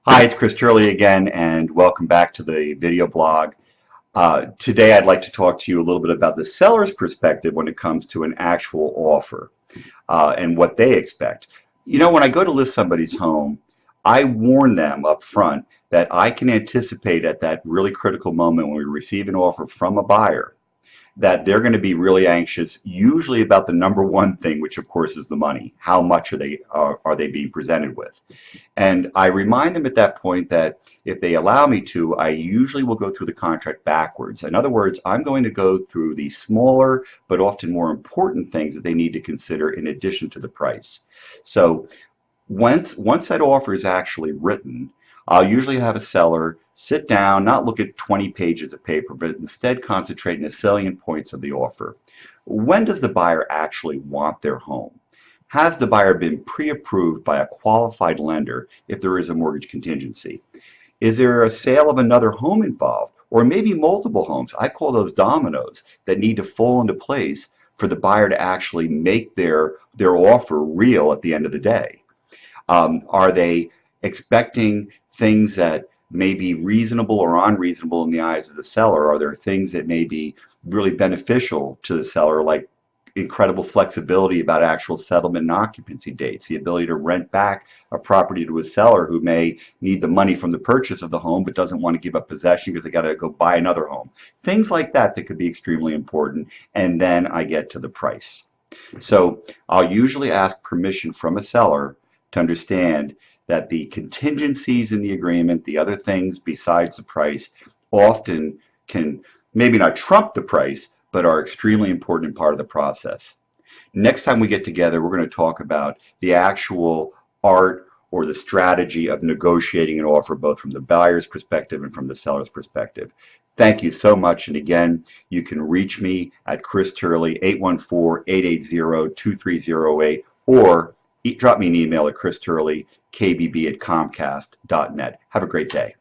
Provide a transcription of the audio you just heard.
Hi, it's Chris Turley again, and welcome back to the video blog. Today I'd like to talk to you a little bit about the seller's perspective when it comes to an actual offer and what they expect. You know, when I go to list somebody's home, I warn them up front that I can anticipate at that really critical moment when we receive an offer from a buyer that they're going to be really anxious, usually about the number one thing, which of course is the money. How much are they being presented with? And I remind them at that point that if they allow me to, I usually will go through the contract backwards. In other words, I'm going to go through the smaller but often more important things that they need to consider in addition to the price. So once that offer is actually written, I'll usually have a seller sit down, not look at 20 pages of paper, but instead concentrate on the salient points of the offer. When does the buyer actually want their home? Has the buyer been pre-approved by a qualified lender if there is a mortgage contingency? Is there a sale of another home involved, or maybe multiple homes? I call those dominoes that need to fall into place for the buyer to actually make their offer real at the end of the day. Are they expecting things that may be reasonable or unreasonable in the eyes of the seller? Are there things that may be really beneficial to the seller, like incredible flexibility about actual settlement and occupancy dates, the ability to rent back a property to a seller who may need the money from the purchase of the home but doesn't want to give up possession because they got to go buy another home. Things like that could be extremely important. And then I get to the price. So I'll usually ask permission from a seller to understand that the contingencies in the agreement, the other things besides the price, often can maybe not trump the price, but are extremely important part of the process. Next time we get together, we're going to talk about the actual art or the strategy of negotiating an offer, both from the buyer's perspective and from the seller's perspective. Thank you so much. And again, you can reach me at Chris Turley, 814-880-2308, or drop me an email at christurleykbb@comcast.net. Have a great day.